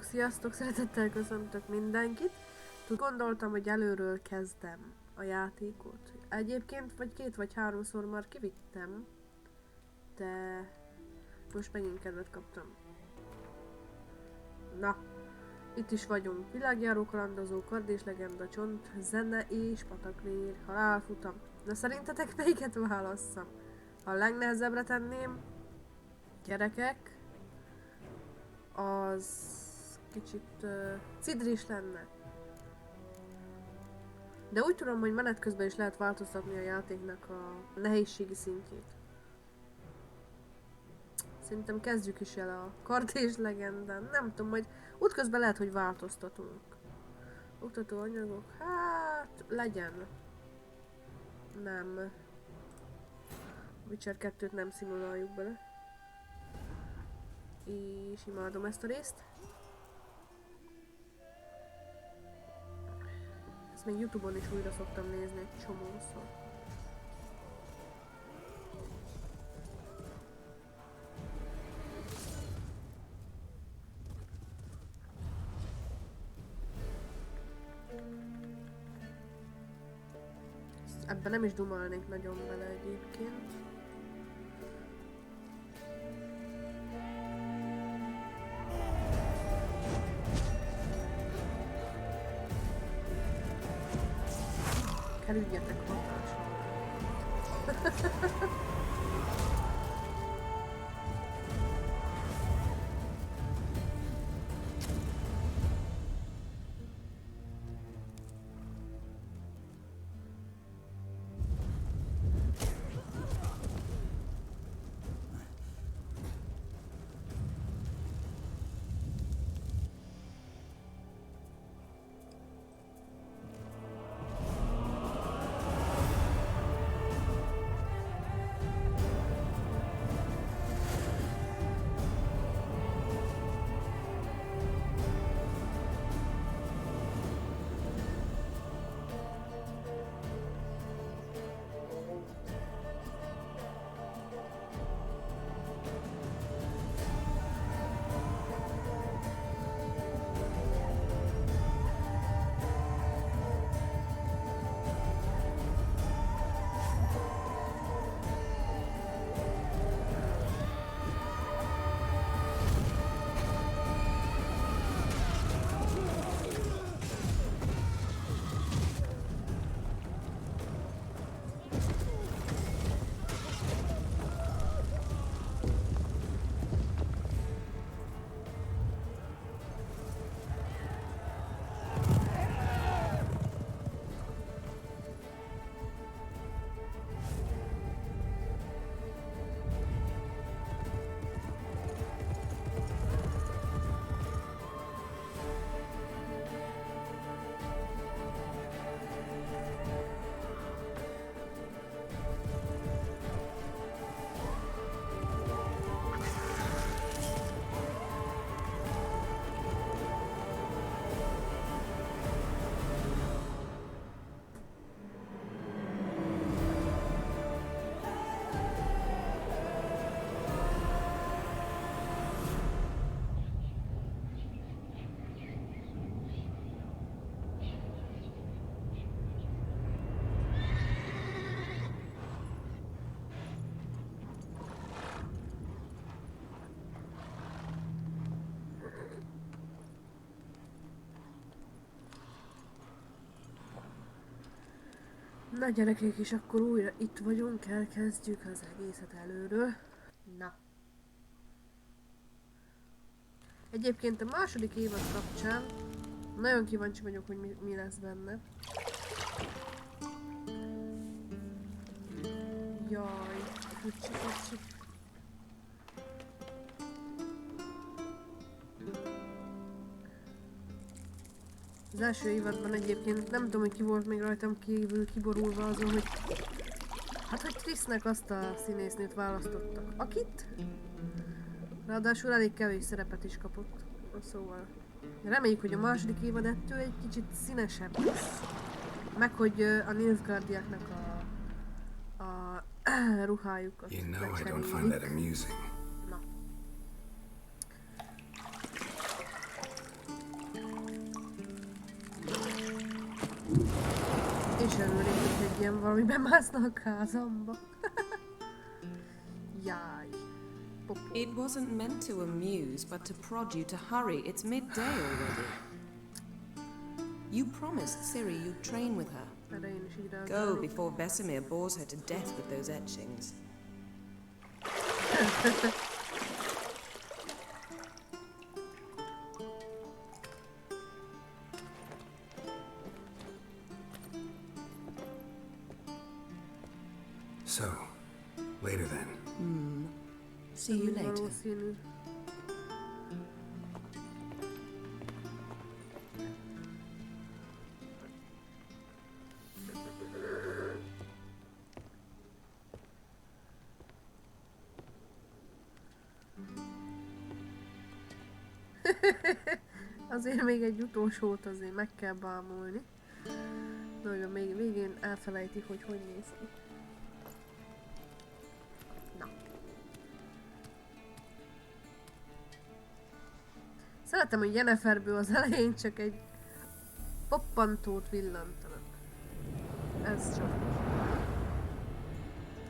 Sziasztok, szeretettel köszöntök mindenkit. Gondoltam, hogy előről kezdem a játékot. Egyébként vagy 2 vagy 3-szor már kivittem, de most megint kedvet kaptam. Na, itt is vagyunk. Világjáró kalandozó, kard és legenda, csont, zene és patakvér, halálfutam. Na szerintetek melyiket válasszam? Ha a legnehezebbre tenném, gyerekek, az kicsit cidris lenne. De úgy tudom, hogy menet közben is lehet változtatni a játéknak a nehézségi szintjét. Szerintem kezdjük is el a kard és legendán. Nem tudom, majd útközben lehet, hogy változtatunk. Oktató anyagok, hát legyen. Nem. Witcher 2-t nem szimuláljuk bele. És imádom ezt a részt. Ezt még YouTube-on is újra szoktam nézni egy csomószor. Ebben nem is dumálnék nagyon bele egyébként. Kerüljetek hatásra. Na gyerekek, és akkor újra itt vagyunk, elkezdjük az egészet előről. Na. Egyébként a második évad kapcsán nagyon kíváncsi vagyok, hogy mi lesz benne. Jaj, kicsi. Az első évadban egyébként nem tudom, hogy ki volt még rajtam kívül kiborulva azon, hogy hát, hogy Trisznek azt a színésznőt választottak. Akit? Ráadásul elég kevés szerepet is kapott. Szóval reméljük, hogy a második évad ettől egy kicsit színesebb lesz. Meg, hogy a Nilfgaardiaknak a ruhájukat becserélik. Na. Én sem örülnék, hogy egy ilyen valamiben mászna a házamba. Jaj. Popó. It wasn't meant to amuse, but to prod you to hurry. It's midday already. You promised Ciri you'd train with her. Erre én is így Go reagálok. before Vesemir bores her to death with those etchings. So, later then. See you later. Valószínű. Azért még egy utolsót azért meg kell bámulni. De hogy a végén elfelejti, hogy hogy néz ki. Na. Szeretem, hogy Yenneferből az elején csak egy poppantót villantanak. Ez csak.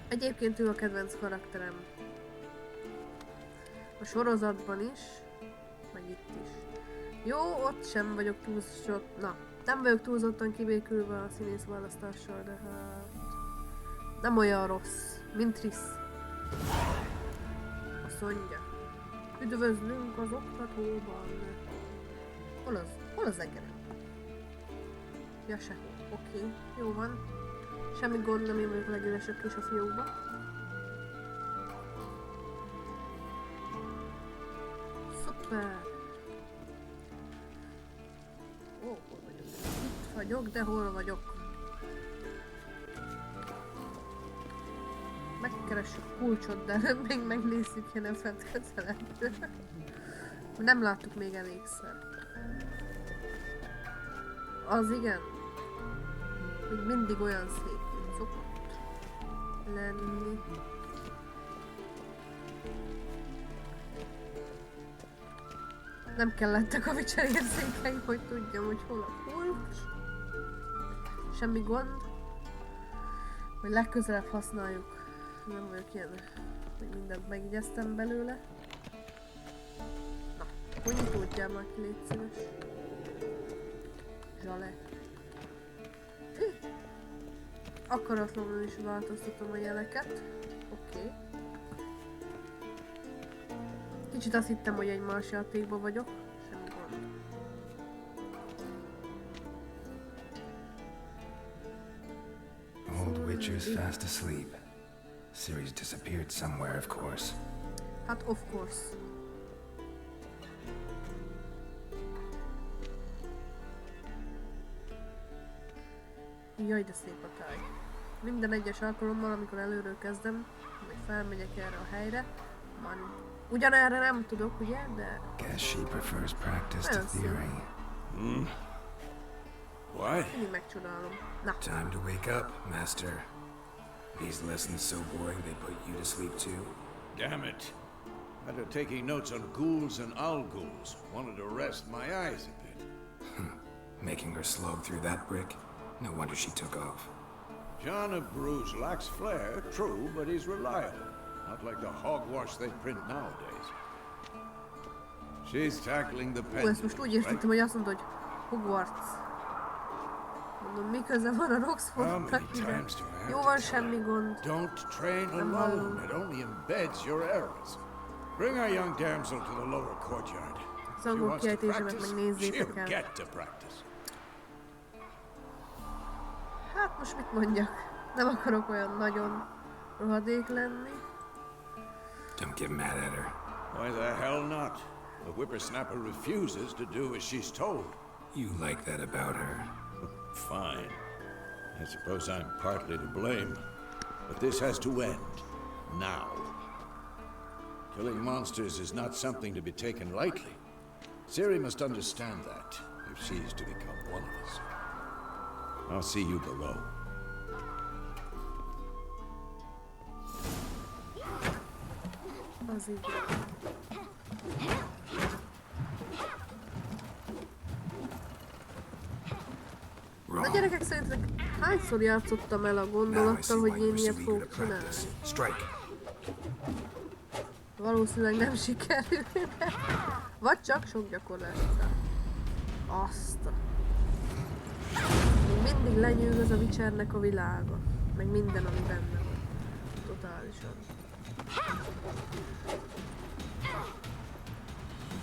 Egyébként ő a kedvenc karakterem. A sorozatban is, meg itt is. Jó, ott sem vagyok nem vagyok túlzottan kibékülve a színész választással, de hát... Nem olyan rossz, mint Triss. Azt mondja. Üdvözlünk az oktatóban. Hol az egerem? Ja, sehol. Oké, jó van. Semmi gond, nem én vagyok a legüresebb kis a fiókba. Szuper! Ó, hol vagyok? Itt vagyok, de hol vagyok? Megkeressük a kulcsot, de előbb még megnézzük Yennefert közelebbről. Nem láttuk még elégszer. Az igen. Még mindig olyan szép, mint szokott lenni. Nem kellettek a vicserérzékeim, hogy tudjam, hogy hol a kulcs. Semmi gond. Hogy legközelebb használjuk. Nem vagyok ilyen, hogy mindent megigyeztem belőle. Na, akkor nyitódjál már ki, légy szíves. Zsale. Akaratlanul is változtatom a jeleket. Oké. Kicsit azt hittem, hogy egy más játékban vagyok. Semmi gond. Old Witcher's fast asleep. Ciri's disappeared somewhere, of course. Hát of course. Jaj, de szép a táj. Minden egyes alkalommal, amikor előről kezdem, vagy felmegyek erre a helyre, van. Ugyanerre nem tudok, ugye, de... Guess she prefers practice to theory. What? Mindig megcsodálom. Na, Time to wake up, Master. These lessons so boring they put you to sleep too? Damn it. After taking notes on ghouls and owl-ghouls, wanted to rest my eyes a bit. Making her slog through that brick? No wonder she took off. John of Bruges lacks flair, true, but he's reliable. Not like the hogwash they print nowadays. She's tackling the ezt most úgy értettem, hogy azt mondta, hogy Hogwarts. Mondom, mi köze van a Roxfordnak ide? Jó van, semmi gond. Don't train alone. It only embeds your errors. Bring our young damsel to the lower courtyard. Az angol kiejtésemet megnézzétek she'll el. get to practice. Hát most mit mondjak? Nem akarok olyan nagyon rohadék lenni. Don't get mad at her. Why the hell not? The whippersnapper refuses to do as she's told. You like that about her. Fine. I suppose I'm partly to blame. But this has to end. Now. Killing monsters is not something to be taken lightly. Ciri must understand that, if she is to become one of us. I'll see you below. Az így. Wrong. gyerekek, szerintetek hányszor játszottam el a Now I see gondolattal, why hogy you én were so ilyet eager fogok to csinálni? practice. Strike. Valószínűleg nem sikerül. Vagy csak sok gyakorlás után. Azt. Még mindig lenyűgöz a Witchernek a világa. Meg minden, ami benne van. Totálisan.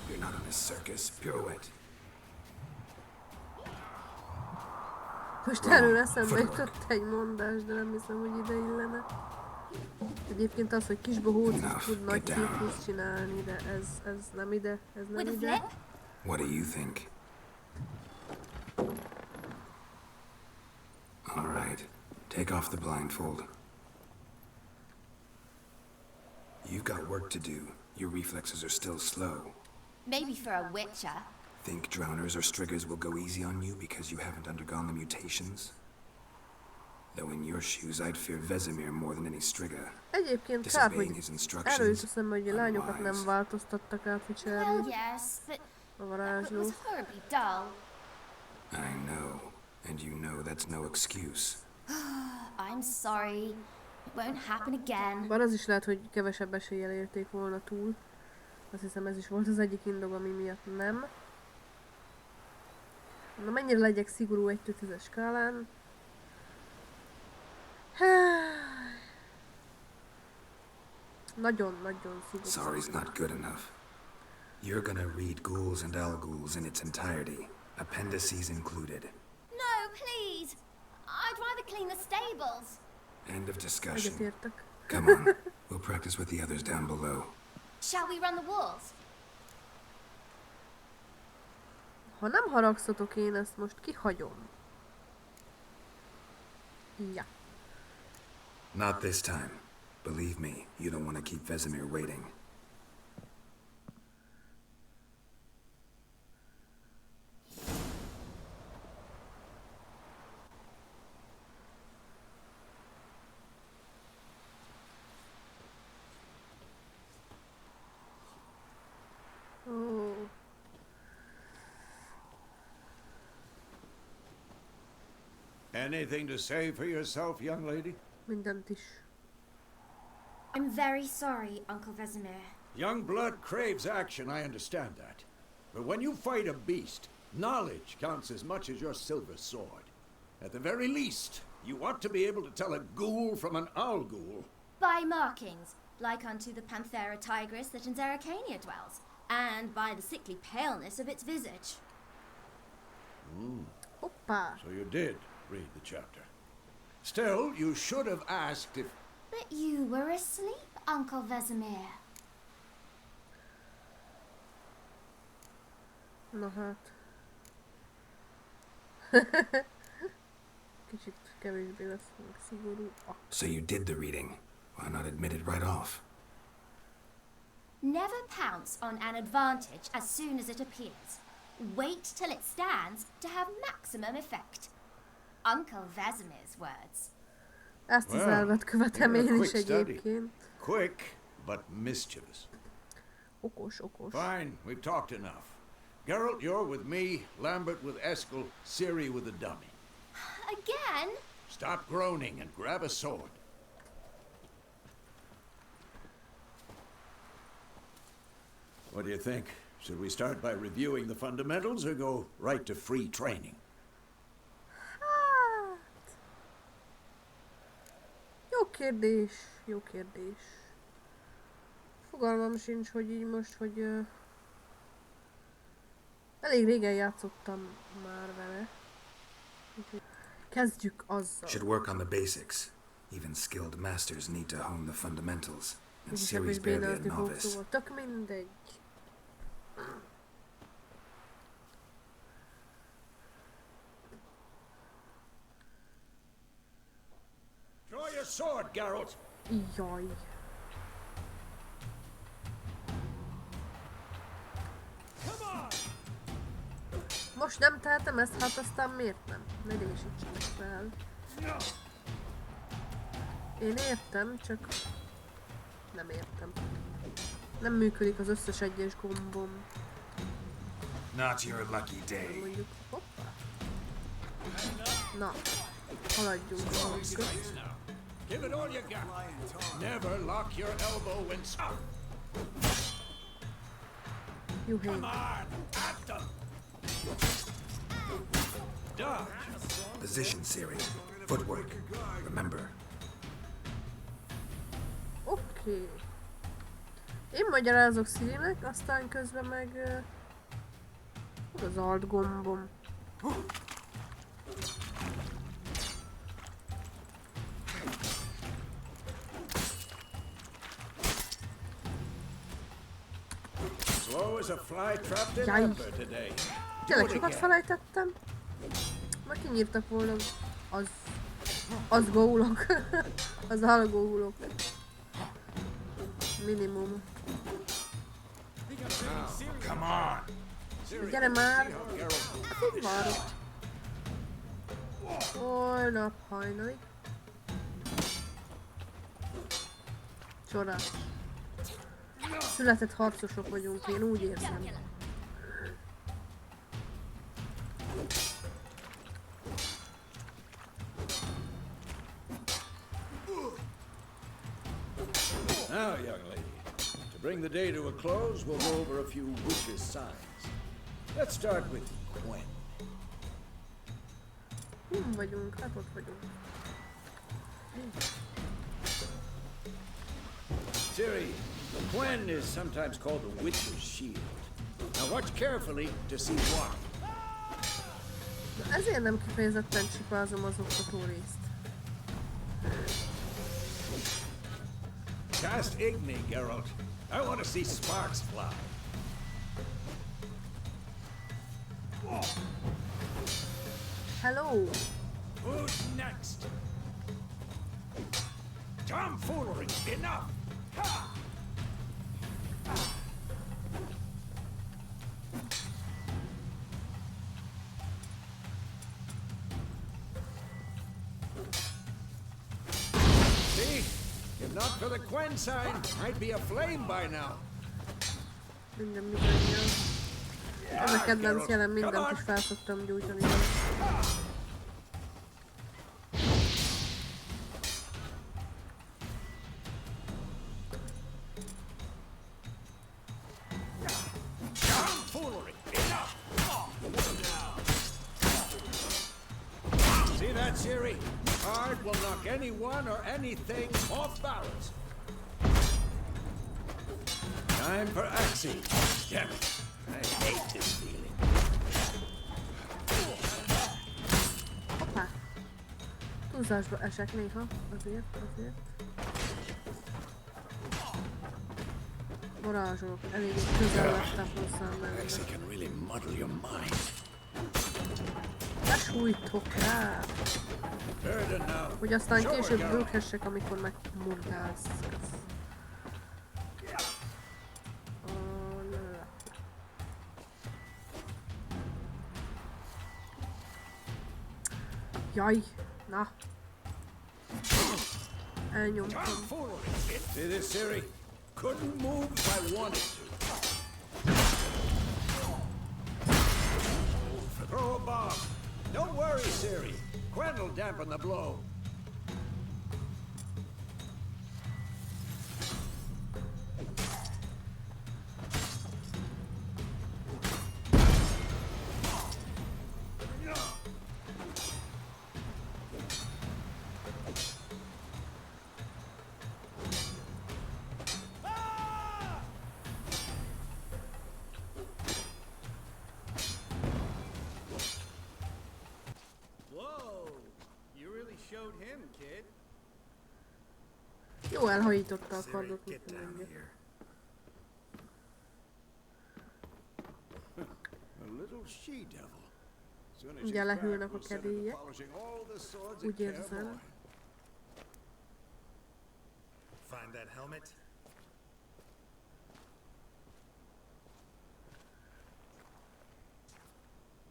You're not on a circus. Pirouette. Most erről eszembe jutott egy mondás, de nem hiszem, hogy ide illene. Egyébként az, hogy kisbohóc tud nagy cirkuszt csinálni, de ez nem ide, ez nem ide. What do you think? All right. Take off the blindfold. You've got work to do. Your reflexes are still slow. Maybe for a witcher. Think drowners or striggers will go easy on you because you haven't undergone the mutations? Though in your shoes, I'd fear Vesemir more than any strigger. Egyébként kár, Disobeying hogy his erről instructions. is hiszem, hogy a lányokat nem változtattak át Witcherre. Well, yes, but A it varázsló. was horribly dull. I know. And you know that's no excuse. I'm sorry. It won't happen again. Bár az is lehet, hogy kevesebb eséllyel érték volna túl. Azt hiszem ez is volt az egyik indok, ami miatt nem. Na mennyire legyek szigorú 1-10-es skálán? Nagyon-nagyon szigorú. Sorry's not good enough. You're gonna read Ghouls and Al-Ghouls in its entirety, appendices included. No, please. I'd rather clean the stables. End of discussion. Egyetértek. Come on, we'll practice with the others down below. Shall we run the walls? Ha nem haragszatok, én ezt most kihagyom. Ja. Not this time. Believe me, you don't want to keep Vesemir waiting. Ó. Anything to say for yourself, young lady? Mindent is. I'm very sorry, Uncle Vesemir. Young blood craves action, I understand that. But when you fight a beast, knowledge counts as much as your silver sword. At the very least, you ought to be able to tell a ghoul from an owl-ghoul. By markings, like unto the Panthera tigris that in Zeracania dwells, and by the sickly paleness of its visage. Hoppá! So you did read the chapter. Still, you should have asked if... But you were asleep, Uncle Vesemir. Na hát. Kicsit kevésbé leszünk szigorú. So you did the reading. Why not admit it right off? Never pounce on an advantage as soon as it appears. Wait till it stands to have maximum effect. Uncle Vesemir's words. Ezt az Well, elvet követem you're a én is quick study. egyébként. Quick, but mischievous. Okos, okos. Fine, we've talked enough. Geralt, you're with me, Lambert with Eskel, Ciri with the dummy. Again? Stop groaning and grab a sword. What do you think? Should we start by reviewing the fundamentals or go right to free training? Hát... Jó kérdés, jó kérdés. Fogalmam sincs, hogy így most, hogy... Elég régen játszottam már vele. Úgyhogy kezdjük azzal. Should work on the basics. Even skilled masters need to hone the fundamentals. And Úgyis Ciri's ebből barely a bénázni fog, novice. szóval tök mindegy. Draw your sword, Geralt! Jaj. Most nem tehetem ezt, hát aztán miért nem? Ne résítsenek fel. Én értem, csak nem értem. Nem működik az összes egyes gombom. Not your lucky day. Mondjuk, hoppá. Na, haladjunk. Give it all you got. Never lock your elbow when stuck. Juhé. Come on, at them. Dodge. Position, Siri. Footwork. Remember. Oké. Én magyarázok Sirinek, aztán közben meg... az alt gombom. Slow as a fly trapped in amber today. Tényleg sokat felejtettem. Meg kinyírtak volna az gólok. Az algólok. Minimum. Come on. Gyere már! Itt várok. Holnap hajnalig. Csodás. Született harcosok vagyunk, én úgy érzem. Now, young lady, to bring the day to a close, we'll go over a few witches' signs. Let's start with Gwen. Vagyunk, hát ott vagyunk. Ciri, Gwen is sometimes called the witch's shield. Now watch carefully to see why. Ezért nem kifejezetten csipázom az oktató részt. Cast Igni, Geralt. I want to see sparks fly. Hello! Who's next? Tomfoolery! Enough! Ha! See? If not for the Quen sign, I'd be aflame by now. Minden bizonyal. Ez a kedvenc jelen, mindent is fel szoktam gyújtani. See that, Ciri? Card will knock anyone or anything off balance. Time for Axie. Damn it. I hate this feeling. Hoppá! Túlzásba esek néha, azért. Varázsolok, eléggé közel lettem hozzám mellé. Axie can really muddle your mind. Ne sújtok rá! Burden now. Hogy aztán később bőghessek, amikor megmurdálsz. Jaj, na. Elnyomtam. See this, Ciri? Couldn't move if I wanted to. Throw a bomb. Don't worry, Ciri. Quen will dampen the blow. Jó, elhajította a kardot, Get mit down mondja. here. A little she-devil. Soon as Ugye she's back, lehűlnek a we'll set her to kedélyek. polishing all the swords Úgy at érzem. Caerleon. Find that helmet?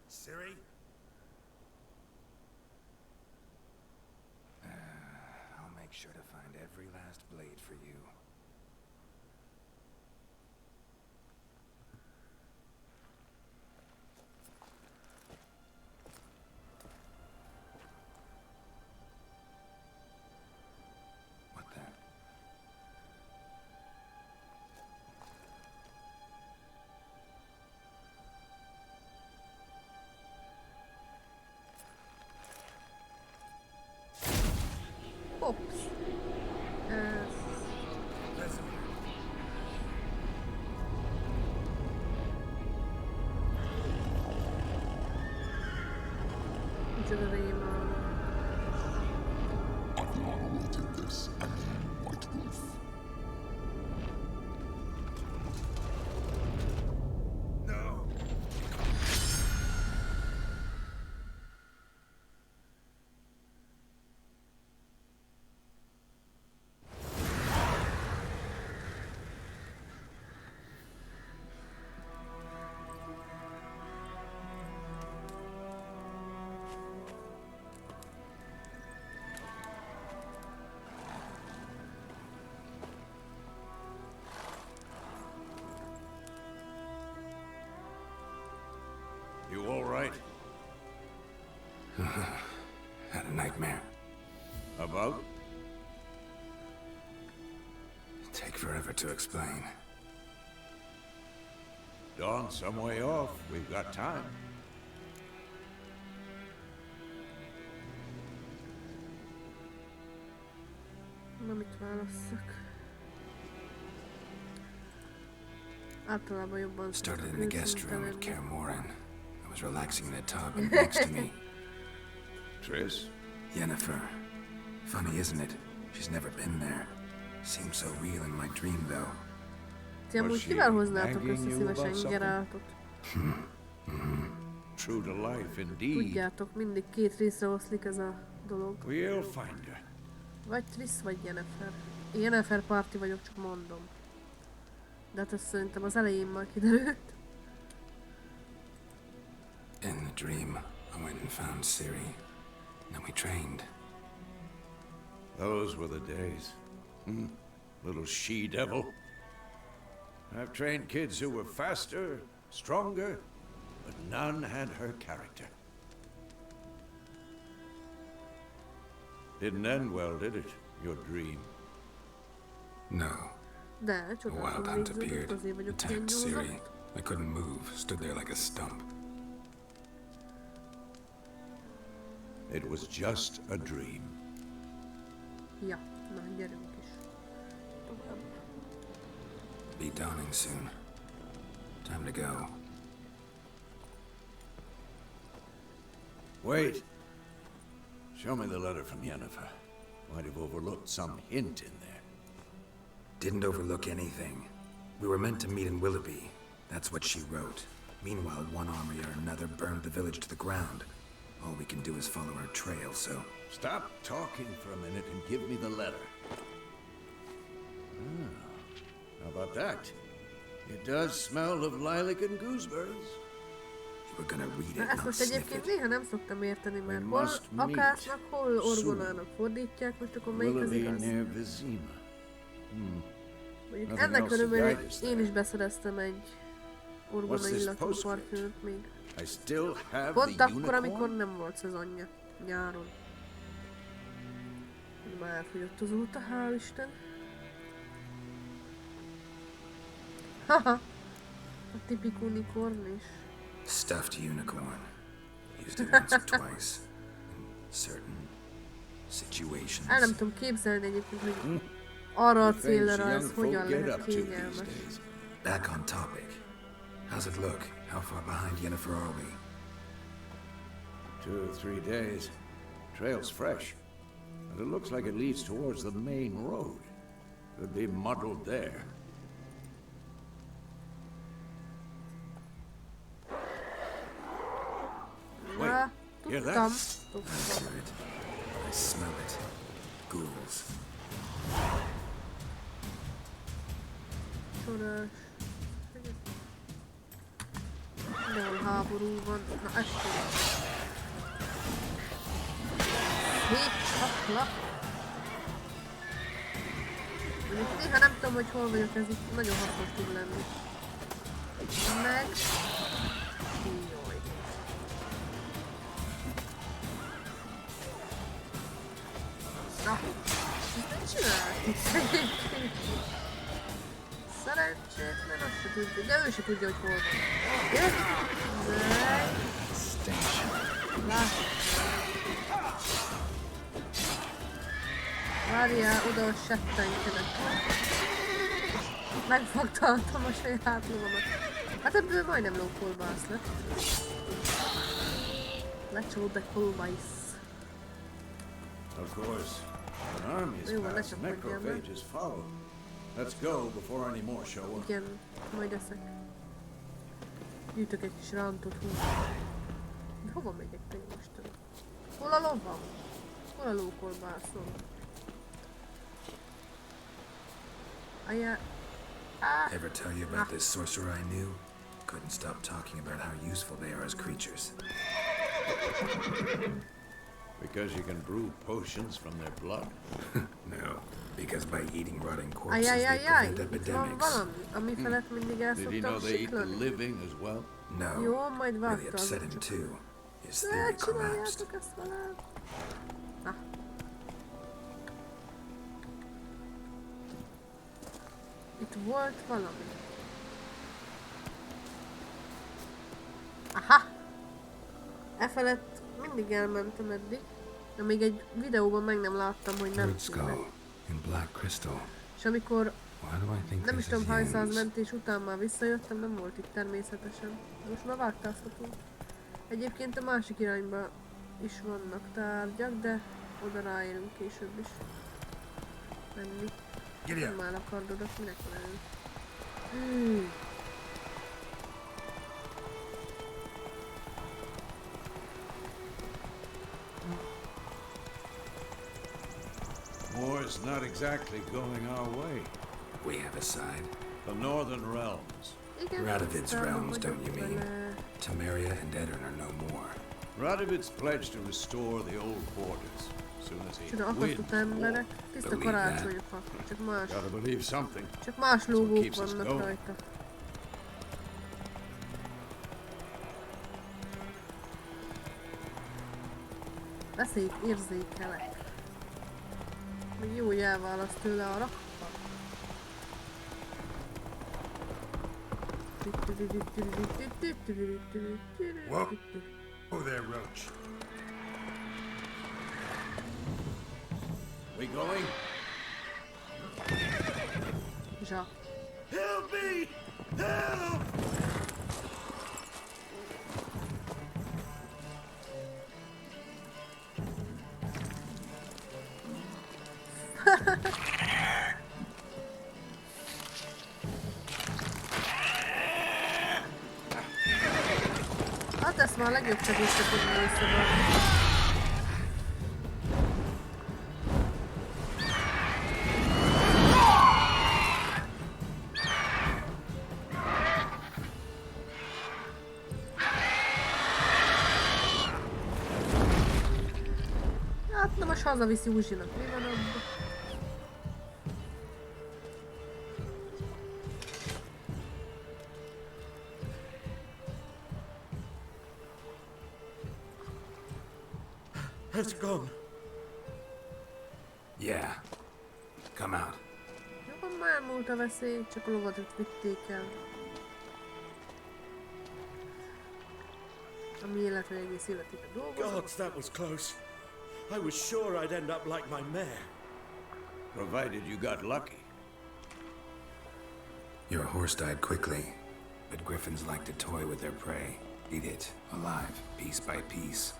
Ciri? I'll make sure to find every last blade for you. Hops. Ez... Vesemir. Micsoda réma. Adriana will take this and then White Wolf. No! You all right? Had a nightmare. About? Take forever to explain. Dawn some way off. We've got time. Na, mit válasszak? Általában jobban Started in the guest őszinte room at lenni. Kermoran. I was relaxing in a tub, and next to me, Triss? Yennefer. Funny, isn't it? She's never been there. Seemed so real in my dream, though. Ti amúgy she kivel hoznátok nagging össze you szívesen about something? Geraltot? True to life, indeed. Tudjátok, mindig két részre oszlik ez a dolog. We'll find her. Vagy Triss, vagy Yennefer. Én Yennefer párti vagyok, csak mondom. De hát ez szerintem az elején már kiderült. In the dream, I went and found Ciri. Then we trained. Those were the days. Little she-devil. I've trained kids who were faster, stronger, but none had her character. Didn't end well, did it? Your dream? No. De, A wild csodálom hunt végződött, appeared, azért vagyok ilyen attacked Ciri. nyúlzott. I couldn't move, stood there like a stump. It was just a dream. Ja, na, gyerünk is. Tovább. Be dawning soon. Time to go. Wait. Show me the letter from Yennefer. Might have overlooked some hint in there. Didn't overlook anything. We were meant to meet in Willoughby. That's what she wrote. Meanwhile, one army or another burned the village to the ground. All we can do is follow her trail, so... Stop talking for a minute and give me the letter. How about that? It does smell of lilac and gooseberries. You were gonna read Na, it, ezt not most sniff egyébként it. néha nem szoktam érteni, mert We hol must meet akárnak, hol orgonának soon. fordítják, most akkor melyik az Willoughby igaz? near Vizima. Mondjuk Nothing ennek else to örömére guide us én there. is beszereztem egy orgona What's this illatú postscript? parfümöt még. I still have Pont the akkor, amikor unicorn? nem volt szezonja. Nyáron. Már elfogyott azóta, hál' Isten. Haha! A tipik unicorn is. Stuffed unicorn. Used it once or twice. In certain situations. El nem tudom képzelni egyébként, hogy arra a The things célra young ez folk hogyan get lehet up to these kényelmes. days. Back on topic. How's it look? How far behind Yennefer are we? 2 or 3 days. Trail's fresh. And it looks like it leads towards the main road. Could be muddled there. Wait, Na, hear tudtam. that? I hear it. I smell it. Ghouls. Csodás. Mindenhol háború van. Na, ez sem. Szétcsaklak. Mondjuk néha nem tudom, hogy hol vagyok, ez itt nagyon hasznos tud lenni. Meg... Jaj. Na, ezt nem csináltuk szegényként. Szerencsétlen, azt se tudja, de ő se tudja, hogy hol van. Gyere! Meg... Stench. Lássuk. Várjál, oda a settenkedek. Megfogtaltam a saját lovamat. Hát ebből majdnem lókolbász lett. Lecsó de kolbász. Of course, an army is Jó, passed, lecsapodjál meg. necrophages follow. Let's go before any more show up. Igen, majd eszek. Gyűjtök egy kis rántot húst. De hova megyek te Isten? Hol a lovam? Hol a lókolbászom? Ajá. Ever tell you about this sorcerer I knew? Couldn't stop talking about how useful they are as creatures. Because you can brew potions from their blood? No, because by eating rotting corpses Ajajajaj, they prevent itt van epidemics. valami, ami felett mindig el Did you know szoktam they eat the siklani. living as well? No, Jó, majd really vágta upset azok him csak. too. His Ne theory collapsed. csináljátok ezt velem. Na. Itt volt valami. Aha! E felett mindig elmentem eddig. De még egy videóban meg nem láttam, hogy nem Bird kéne. skull in black crystal. És amikor Why do I think nem is this is tudom hány száz Yen's? mentés után már visszajöttem, nem volt itt természetesen. Most már vágtázhatunk. Egyébként a másik irányba is vannak tárgyak, de oda ráérünk később is. Menni. Giddy Nem up. áll a kardodat, minek van elő? Hű. War's not exactly going our way. We have a side. The Northern Realms. Igen, Radovid's tisztában realms, vagyok don't you mean? vele. Temeria and Edirn are no more. Radovid's pledged to restore the old borders as soon as he Csoda, wins akasztott the war. emberek. Tiszta Believe karácsonyfa. Gotta believe something. Csak más what lógók keeps us vannak going. rajta. Veszélyt érzékelek. Még jó, hogy elválaszt tőle a rakpa. Whoa. Oh there, Roach. We going? Zsa. Help me! Help! Hát ezt már a legjobb segítse tudni összevarni. Hát na most hazaviszi Uzsinak. Mi van abban? Has gone. Yeah. Come out. Jobban már elmúlt a veszély, csak a lovatot vitték el. Ami illetve egész életében dolgozott. Gods, that was close. I was sure I'd end up like my mare. Provided you got lucky. Your horse died quickly, but griffins like to toy with their prey. Eat it, alive, piece by piece.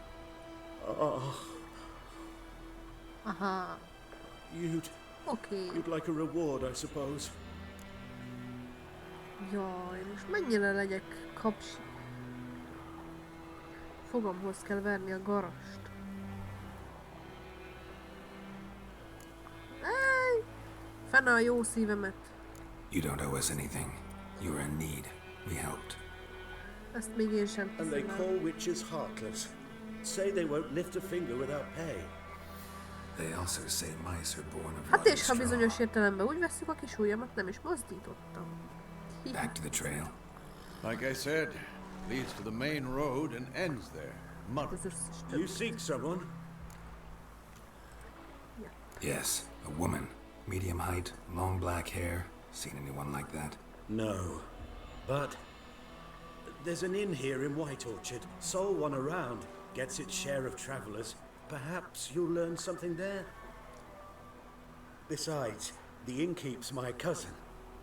Aha, You'd oké. like a reward, I suppose. Jaj, most mennyire legyek kapsi? Fogamhoz kell verni a garast. Ej! Fene a jó szívemet. You don't owe us anything. You were in need. We helped. Ezt még én sem And they hiszem call el. witches heartless. Say they won't lift a finger without pay. They also say mice are born of Hát rotten és ha bizonyos straw. értelemben úgy veszük, a kis ujjamat nem is mozdítottam. Back to the trail. Like I said, leads to the main road and ends there. Mother. Az összes You több. seek someone? Yes, a woman. Medium height, long black hair. Seen anyone like that? No. But there's an inn here in White Orchard. Sole one around. Gets its share of travelers. Perhaps you'll learn something there? Besides, the innkeep's my cousin.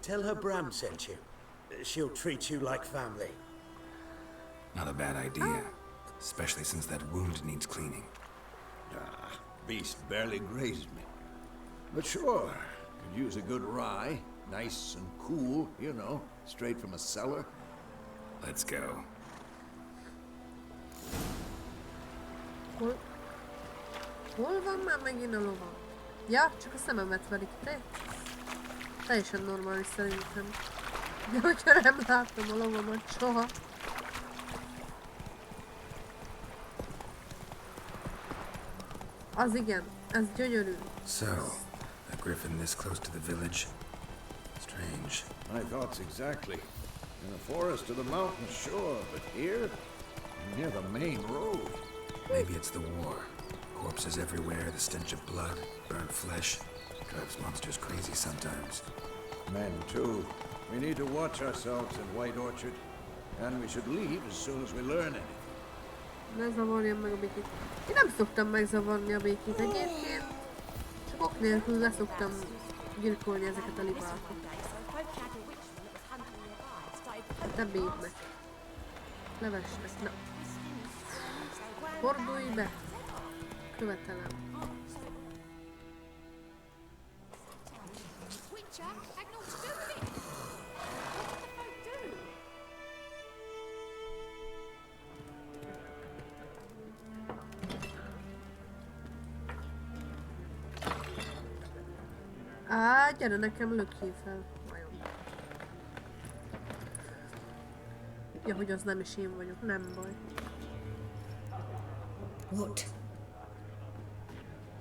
Tell her Bram sent you. She'll treat you like family. Not a bad idea. Especially since that wound needs cleaning. Ah, beast barely grazed me. But sure, could use a good rye. Nice and cool, you know, straight from a cellar. Let's go. Hol van már megint a lova? Ja, csak a szememet verik, te? Teljesen normális szerintem. De hogyha nem látom a lovamat soha. Az igen, ez gyönyörű. So, a griffin this close to the village? Strange. My thoughts exactly. In the forest or the mountains, sure, but here? Near the main road. Maybe it's the war. Corpses everywhere, the stench of blood, burnt flesh. Drives monsters crazy sometimes. Men, too. We need to watch ourselves in White Orchard. And we should leave as soon as we learn anything. Ne zavarjam meg a békét. Én nem szoktam megzavarni a békét egyébként. Csak ok nélkül leszoktam gyilkolni ezeket a libákat. Te béd meg. Levesnek, na. Fordulj be. Követelem. Á, gyere nekem, lökjél fel. Vajon. Ja, hogy az nem is én vagyok, nem baj. What?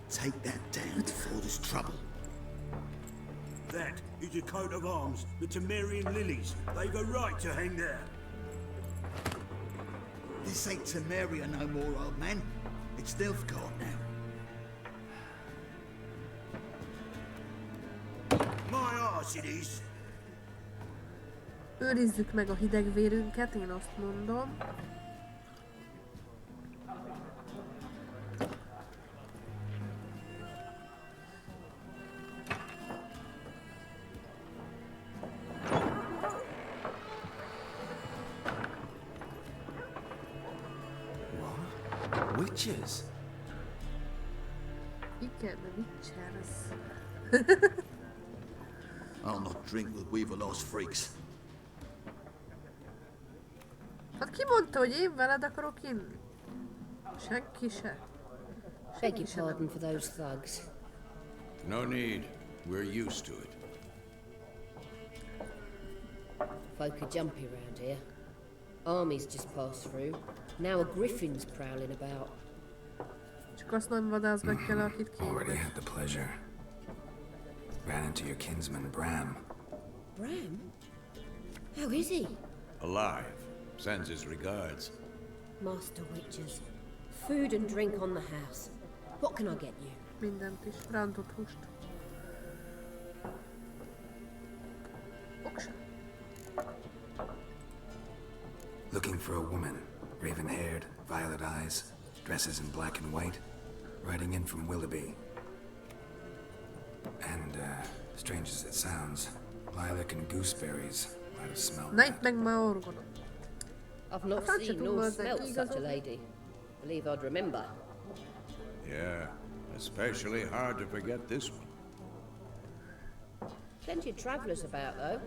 Take that down before there's trouble. That is a coat of arms, the Temerian lilies. They've a right to hang there. This ain't Temeria no more, old man. It's Nilfgaard now. My arse it is. Őrizzük meg a hideg vérünket, én azt mondom. Witches? Igen, Witchers. I'll not drink with Weaverlost freaks. Hát ki mondta, hogy én veled akarok inni? Senki se. Beg your pardon for those thugs. No need. We're used to it. Folk are jumpy around here. Armies just passed through. Now a griffin's prowling about. Csak azt nem vadász meg kell, akit Already képes. had the pleasure. Ran into your kinsman, Bram. Bram? How is he? Alive. Sends his regards. Master Witchers. Food and drink on the house. What can I get you? Mindent is. Rántott húst. Oksa. Looking for a woman. Raven-haired, violet eyes, dresses in black and white. Riding in from Willoughby. And, strange as it sounds, lilac and gooseberries might have smelled Na itt that. meg már orgonom. I've not Can't you seen do nor more smelt than such a eagles? lady. Believe I'd remember. Yeah, especially hard to forget this one. Plenty of travellers about, though.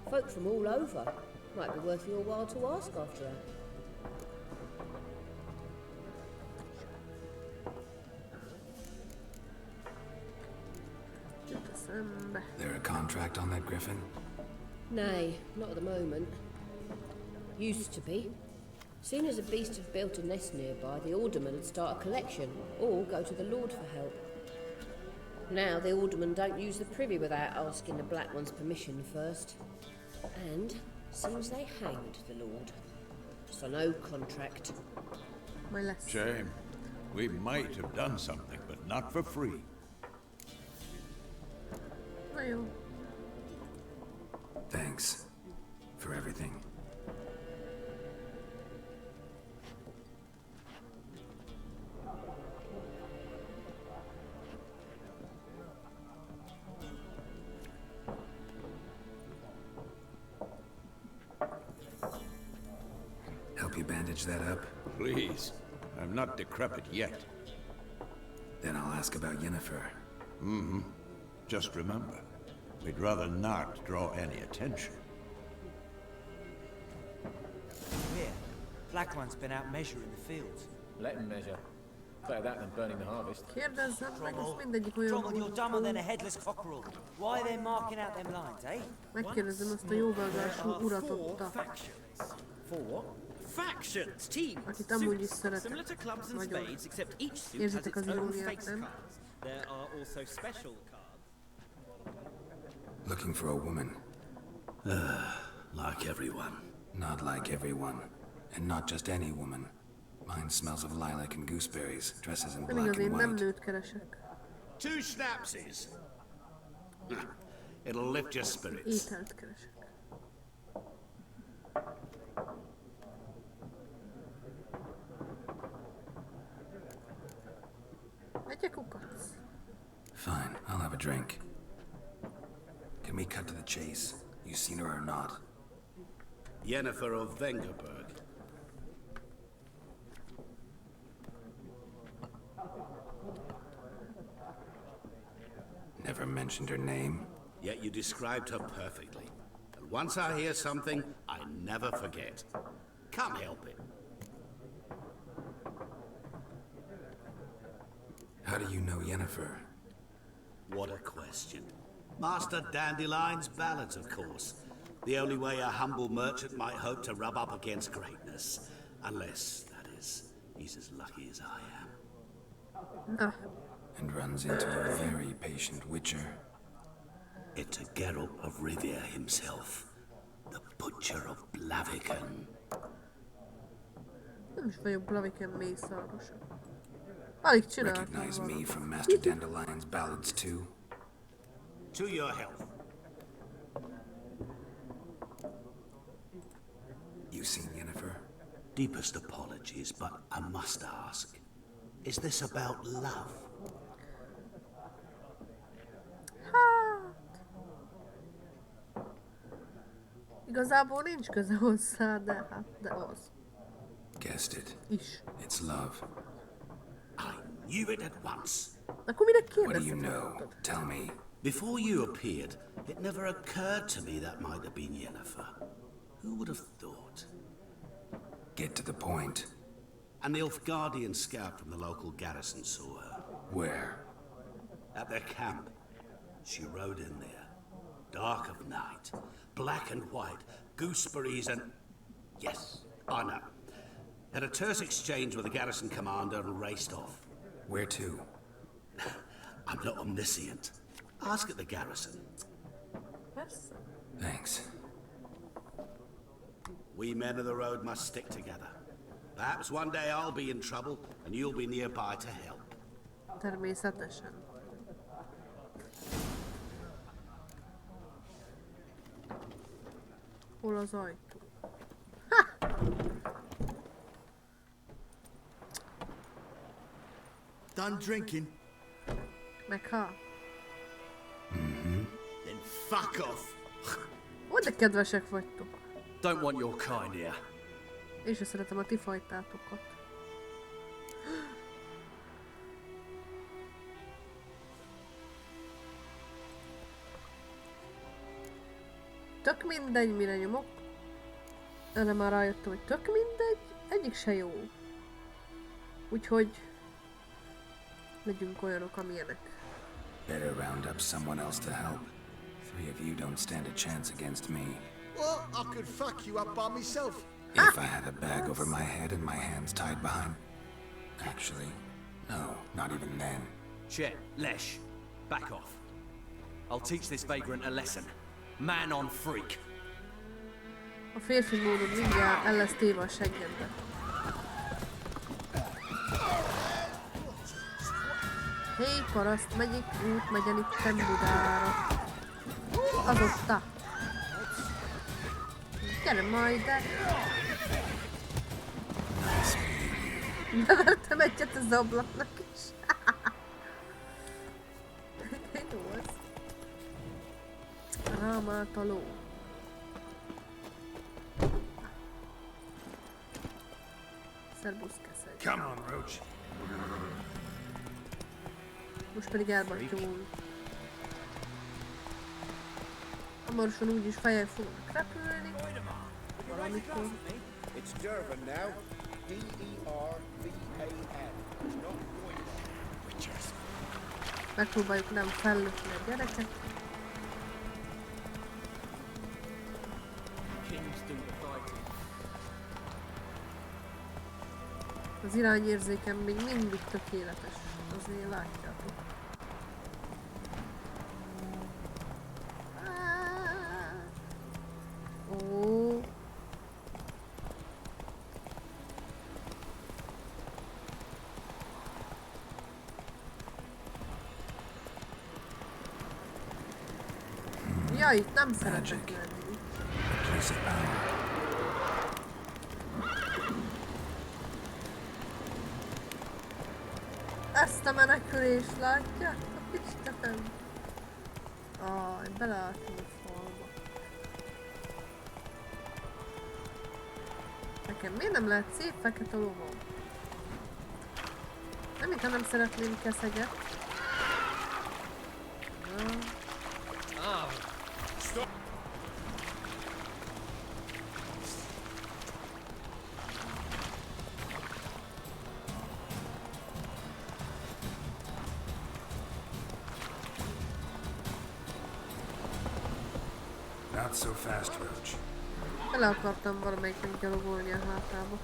Folk from all over. Might be worth your while to ask after her. Jut eszembe. There a contract on that griffin? Nay, not at the moment. Used to be. Soon as a beast had built a nest nearby, the alderman would start a collection, or go to the Lord for help. Now the aldermen don't use the privy without asking the Black One's permission first. And seems they hanged the Lord. So no contract. Majd lesz. Shame. We might have done something, but not for free. Na jó. Thanks for everything. you bandage that up? Please. I'm not decrepit yet. Then I'll ask about Yennefer. Just remember, we'd rather not draw any attention. Here, Black One's been out measuring the fields. Let him measure. Better that than burning the harvest. Kérdezzem meg, ezt mindegyik olyan Drommel, you're dumber volt. than a headless cockerel. Why they're marking out them lines, eh? Megkérdezem azt a jóvágású urat ott, For what? Factions, teams, akit amúgy is szeretek. similar to clubs and Nagyon. spades, except each suit has Érzitek its az own iróniát, face nem? cards. There are also special cards. Looking for a woman. Like everyone. Not like everyone. And not just any woman. Mine smells of lilac and gooseberries, dresses in Pedig black azért and nem white. nőt keresek. 2 snapsies. It'll lift your spirits. Ételt keresek. Megyek kukac. Fine, I'll have a drink. Can we cut to the chase? You seen her or not? Yennefer of Vengerberg. Never mentioned her name. Yet you described her perfectly. And once I hear something, I never forget. Can't help it. How do you know Yennefer? What a question. Master Dandelion's ballads, of course. The only way a humble merchant might hope to rub up against greatness. Unless, that is, he's as lucky as I am. Ah, And runs into a very patient witcher. It's a Geralt of Rivia himself. The Butcher of Blaviken. nem is vagyok Blaviken mészárosa. Alig csináltam Recognize me valamit. from Master Dandelion's ballads too? To your health. You seen Yennefer? Deepest apologies, but I must ask. Is this about love? Hát... Igazából nincs köze hozzá, de az. Guessed it. Is. It's love. I knew it at once. Akkor minek What do you kérdeztetek? know? Tell me. Before you appeared, it never occurred to me that might have been Yennefer. Who would have thought? Get to the point. An Nilfgaardian scout from the local garrison saw her. Where? At their camp. She rode in there. Dark of night. Black and white. Gooseberries and... Yes, I know. Had a terse exchange with the garrison commander and raced off. Where to? I'm not omniscient. Ask at the garrison. Persze. Thanks. We men of the road must stick together. Perhaps one day I'll be in trouble and you'll be nearby to help. Természetesen. Hol az ajtó? Done drinking? Meg ha. Then fuck off. Ó, de kedvesek vagytok. Don't want your kind here. Én sem szeretem a ti fajtátokat. Tök mindegy, mire nyomok. Erre már rájöttem, hogy tök mindegy, egyik se jó. Úgyhogy legyünk olyanok, amilyenek. Better round up someone else to help. 3 of you don't stand a chance against me. Well, I could fuck you up by myself. If I had a bag over my head and my hands tied behind... Actually, no, not even then. Chet, Lesh, back off. I'll teach this vagrant a lesson. Man on freak. A férfi módon mindjárt el lesz téve a seggedbe. Hé, paraszt, megyik út, megyen itten Budára. Azotta. Gyere majd, de... Bevertem egyet az ablaknak is. Jó az. Rám állt a ló. Szerbusz keszeg. Come on, Roach. Most pedig elbattyogunk. Hamarosan úgyis fejjel fognak repülni. Valamikor. It's Durban now. D-E-R-V-A-N. Not Wicther. Megpróbáljuk nem fellökni a gyereket. Az irányérzékem még mindig tökéletes. Azért látjátok. Ó. Ja, itt nem szeretek lenni. Ezt a menekülést látjátok? Istenem! Beleálltam a falba. Nekem miért nem lehet szép fekete lovam? Nem, mintha nem szeretném keszeget. Not so fast, Roach. Bele akartam valamelyiknek gyalogolni a hátába.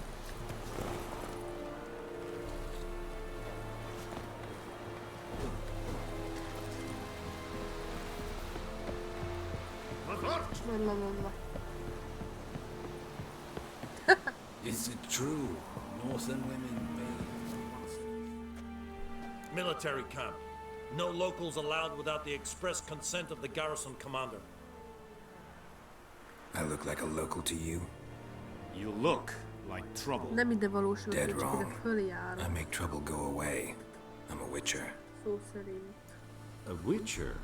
Mondva. Is it true? Northern women Military camp. No locals allowed without the express consent of the garrison commander. I look like a local to you? You look like trouble. Nem ide valósul, Dead csak ide wrong. följár. I make trouble go away. I'm a Witcher. Szó szerint. A Witcher?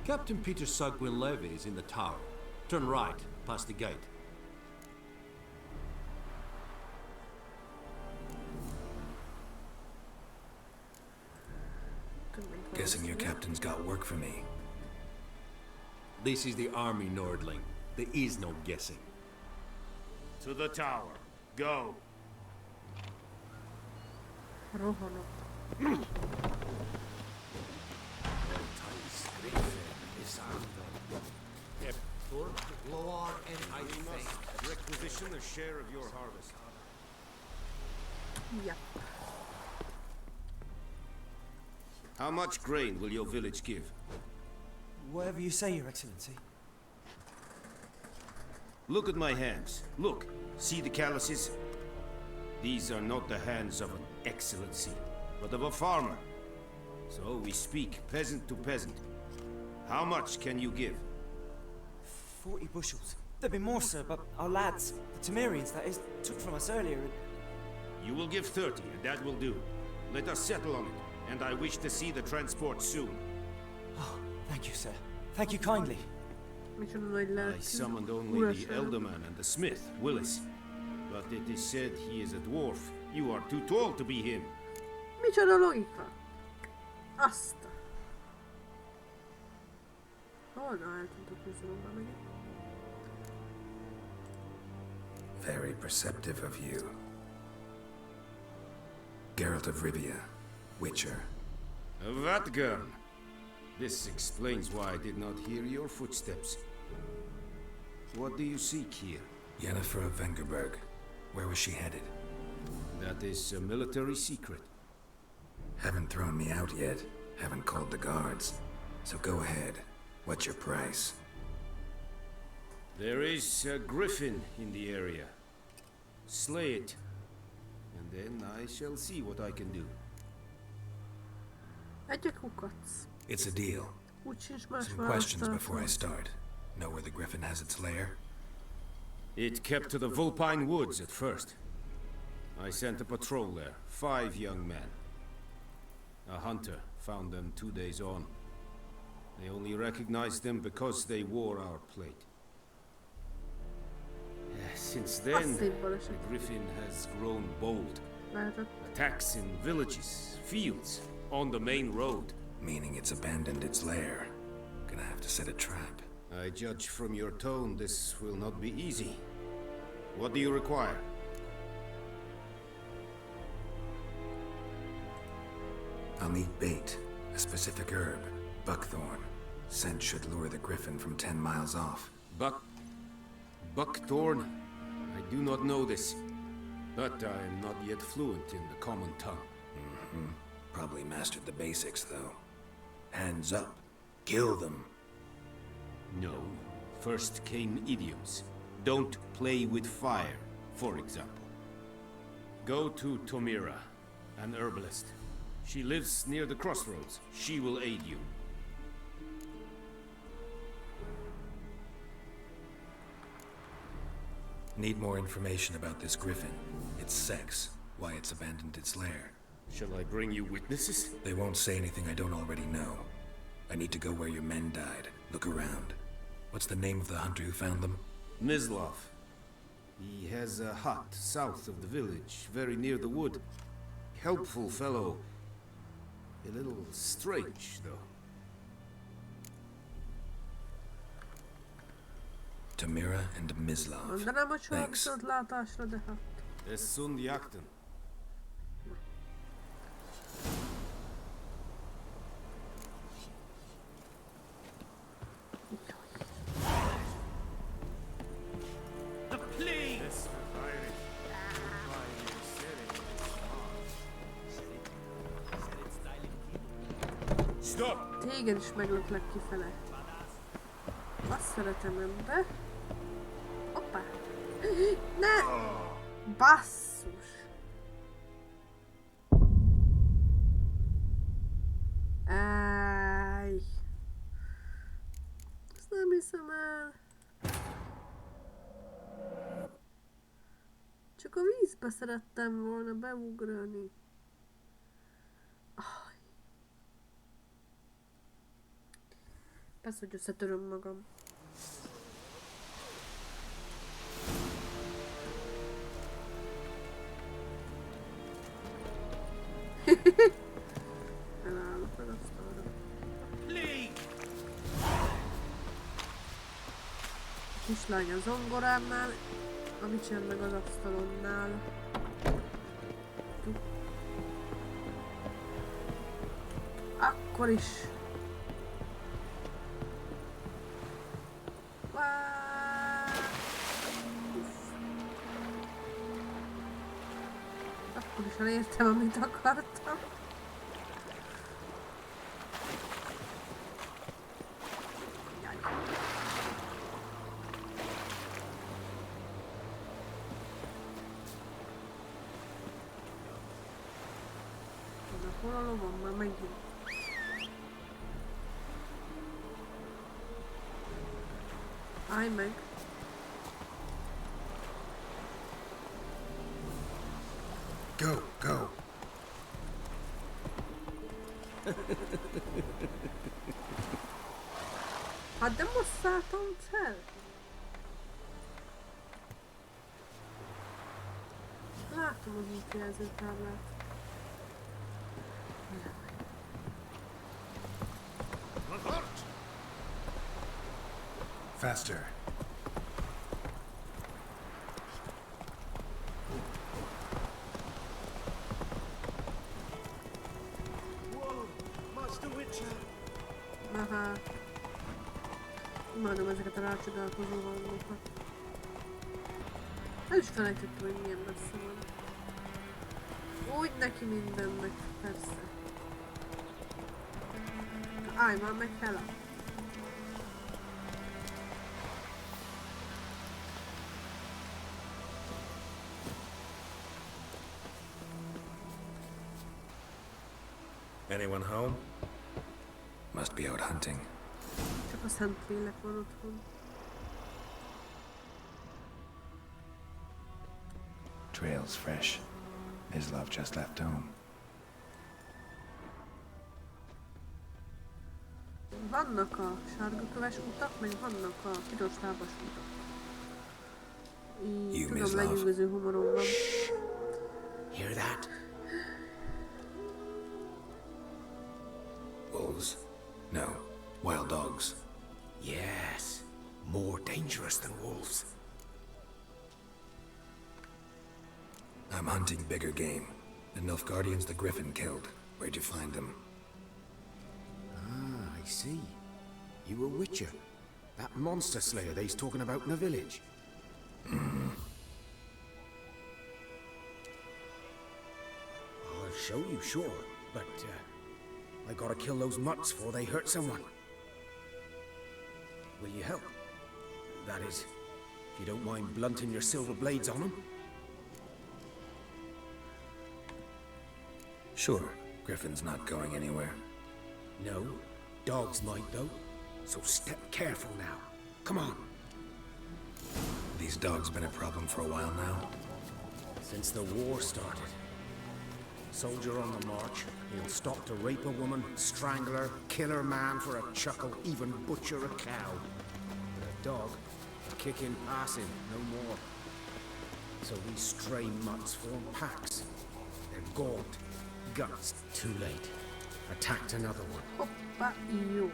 Captain Peter Sugwin Levy is in the tower. Turn right, past the gate. Guessing your captain's got work for me. This is the army, Nordling. There is no guessing. To the tower. Go. Rohanok. Requisition a share of your harvest. Yep. How much grain will your village give? Whatever you say, Your Excellency. Look at my hands. Look. See the calluses? These are not the hands of an excellency, but of a farmer. So we speak peasant to peasant. How much can you give? 40 bushels. There'd be more, sir, but our lads, the Temerians, that is, took from us earlier and... You will give 30, and that will do. Let us settle on it, and I wish to see the transport soon. Oh, thank you, sir. Thank you kindly. I summoned only the Elderman and the smith, Willis. But it is said he is a dwarf. You are too tall to be him. Micsoda logika? Azt. Hol eltűnt a közülóba megint? Very perceptive of you. Geralt of Rivia, Witcher. Vatgern! This explains why I did not hear your footsteps. What do you seek here? Yennefer of Vengerberg. Where was she headed? That is a military secret. Haven't thrown me out yet. Haven't called the guards. So go ahead. What's your price? There is a griffin in the area. Slay it. And then I shall see what I can do. Egyet kukacsz. It's a deal. Úgy sincs más Some questions választás. before I start. Know where the griffin has its lair? It kept to the Vulpine Woods at first. I sent a patrol there, 5 young men. A hunter found them 2 days on. They only recognized them because they wore our plate. Yes, Since then, Passzív baleset. the griffin has grown bold. Lehetett. Attacks in villages, fields, on the main road. Meaning it's abandoned its lair. Gonna have to set a trap. I judge from your tone this will not be easy. What do you require? I'll need bait, a specific herb, buckthorn. Scent should lure the griffin from 10 miles off. Buckthorn? I do not know this, but I am not yet fluent in the common tongue. Probably mastered the basics, though. Hands up. Kill them. No. First came idioms. Don't play with fire, for example. Go to Tomira, an herbalist. She lives near the crossroads. She will aid you. Need more information about this griffin. Its sex, why it's abandoned its lair. Shall I bring you witnesses? They won't say anything I don't already know. I need to go where your men died. Look around. What's the name of the hunter who found them? Mislav. He has a hut south of the village, very near the wood. Helpful fellow. A little strange, though. Tomira and Mislav. Mondanám, hogy soha Thanks. viszont látásra, de hát... Es sunt jakten. The plague! Stop! Téged is meglöklek kifele. Azt szeretem ebbe. Hoppá! Ne! Basszus! Áj! Ezt nem hiszem el. Csak a vízbe szerettem volna beugrani. Persze, hogy összetöröm magam. Elállok meg azt arra. A kislány a zongorámnál, a Witcher meg az asztalonnál. Akkor is. Akkor is elértem, amit akartam. Jaj. Hol a lovam már megint? Állj meg! Go, go! Hát de most szálltam fel! Látom az útjelzőtáblát. Faster. Whoa, Master Witcher! Aha. Imádom ezeket a rácsodálkozó hangokat. El is felejtettem, hogy milyen messze van. Úgy neki mindennek, persze. Állj már meg, Hela! Anyone home? Must be out hunting. Csak a Szentlélek van otthon. Trail's fresh. Mislav just left home. Vannak a sárgaköves utak, meg vannak a piros lábas utak. You, tudom, Miss Love. lenyűgöző humorom van. Hear that? Wolves? No, wild dogs. Yes. More dangerous than wolves. I'm hunting bigger game. The Nilfgaardians the Griffin killed. Where'd you find them? Ah, I see. You were Witcher. That monster slayer they's talking about in the village. I'll show you, sure. But, I gotta kill those mutts before they hurt someone. Will you help? That is, if you don't mind blunting your silver blades on them. Sure. Griffin's not going anywhere. No, dogs might though. So step careful now. Come on. These dogs been a problem for a while now? Since the war started. Soldier on the march, he'll stop to rape a woman, strangle her, kill her man for a chuckle, even butcher a cow. But a dog, kick him, pass him, no more. So these stray mutts form packs. They're gaunt. Guts. Too late. Attacked another one. Hoppá, jó.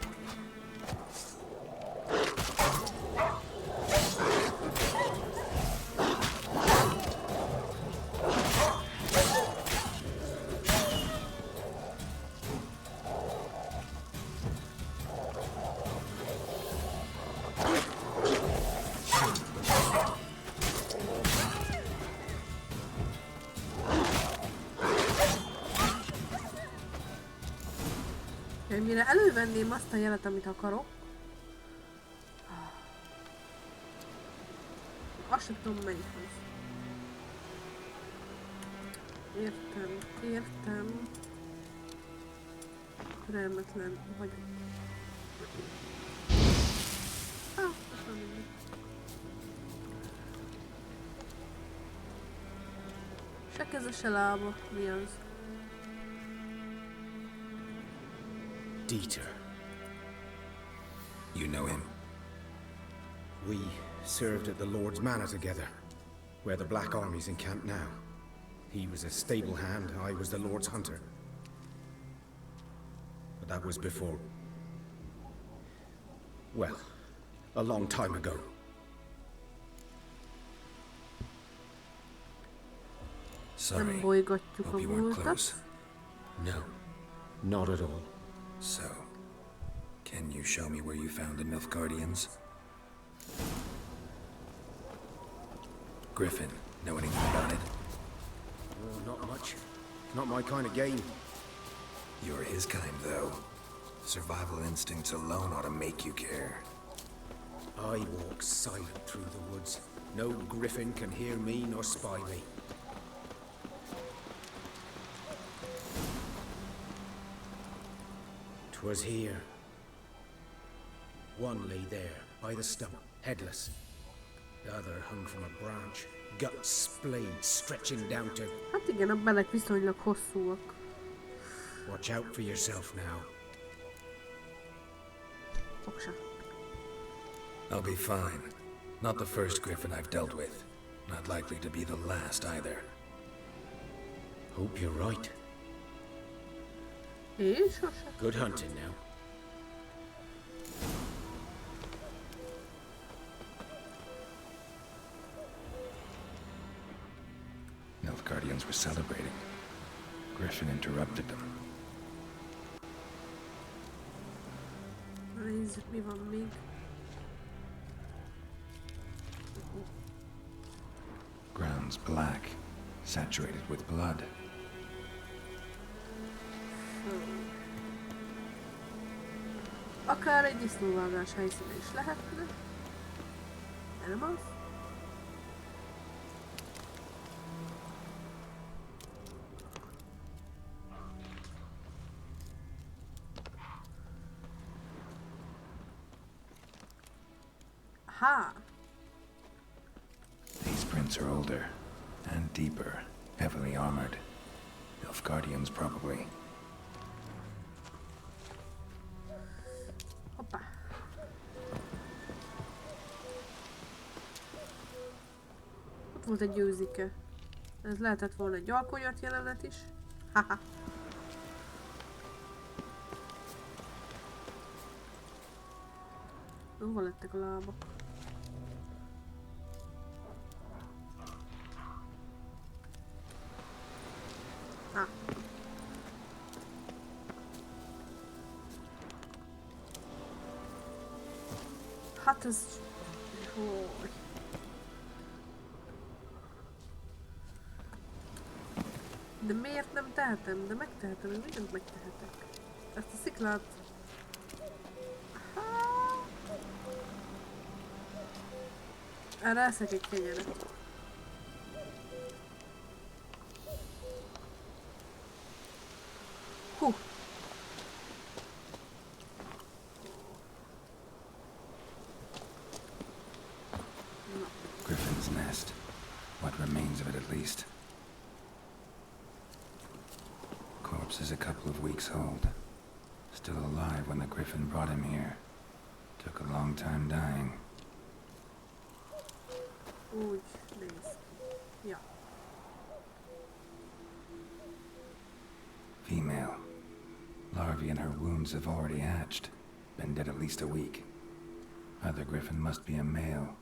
Mire elővenném azt a jelet, amit akarok. Azt sem tudom melyikhoz. Értem. Türelmetlen vagyok. Se keze, se lába. Mi az? Dieter. You know him? We served at the Lord's Manor together, where the Black Army's encamped now. He was a stable hand, I was the Lord's hunter. But that was before... well, a long time ago. Sorry. Hope you weren't close. No, not at all. So, can you show me where you found the Nilfgaardians? Griffin, know anything about it? Oh, not much. Not my kind of game. You're his kind, though. Survival instincts alone ought to make you care. I walk silent through the woods. No griffin can hear me nor spy me. 'Twas here. One lay there, by the stump, headless. The other hung from a branch, guts splayed, stretching down to... Hát igen, a belek viszonylag hosszúak. Watch out for yourself now. Fogsa. I'll be fine. Not the first griffin I've dealt with. Not likely to be the last either. Hope you're right. Good hunting now. Nilfgaardians were celebrating. Griffin interrupted them. Nézzük, mi van még. Ground's black, saturated with blood. Akár egy disznóvágás helyszíne is lehetne. De nem az? Aha! These prints are older and deeper, heavily armored. Nilfgaardians, probably. volt egy győzike. Ez lehetett volna egy alkonyat jelenet is. Haha. Hova lettek a lábak? Ah. Hát ez... Hogy... De miért nem tehetem? De megtehetem, én mindent megtehetek. Ezt a sziklát... Erre eszek egy kenyeret. Hú! Griffin's nest. What remains of it, at least. Corpse is a couple of weeks old. Still alive when the Griffin brought him here. Took a long time dying. Úgy néz ki. Ja. Female. Larvae in her wounds have already hatched. Been dead at least a week. Other Griffin must be a male.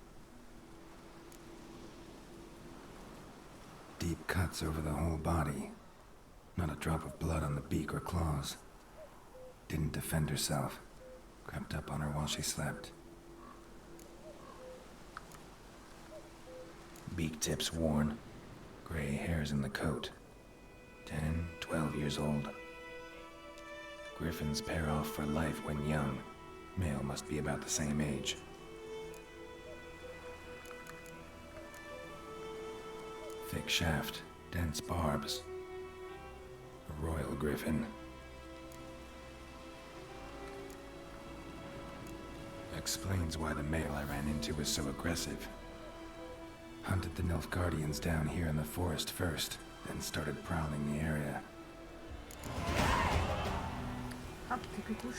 Deep cuts over the whole body. Not a drop of blood on the beak or claws. Didn't defend herself. Crept up on her while she slept. Beak tips worn. Gray hairs in the coat. 10, 12 years old. Griffins pair off for life when young. Male must be about the same age. Thick shaft, dense barbs. A royal griffin. Explains why the male I ran into was so aggressive. Hunted the Nilfgaardians down here in the forest first, then started prowling the area. Hát tipikus.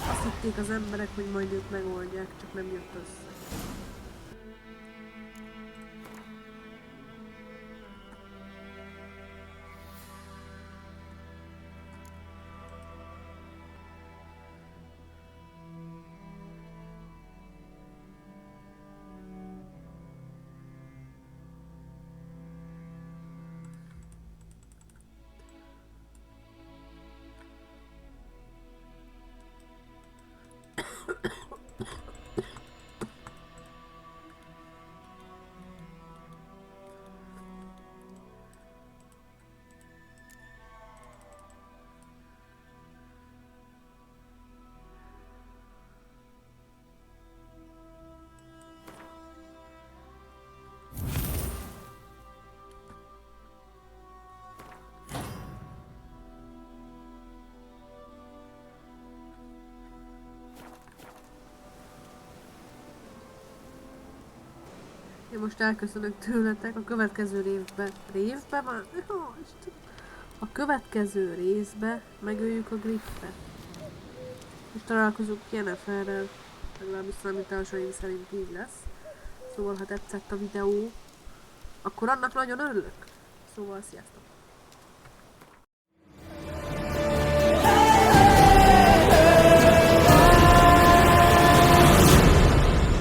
Azt hitték az emberek, hogy majd ők megoldják, csak nem jött össze. Én most elköszönök tőletek a következő részben már? A következő részbe megöljük a Griffet. És találkozunk Yenneferrel, legalábbis számításaim szerint így lesz. Szóval ha tetszett a videó, akkor annak nagyon örülök. Szóval sziasztok!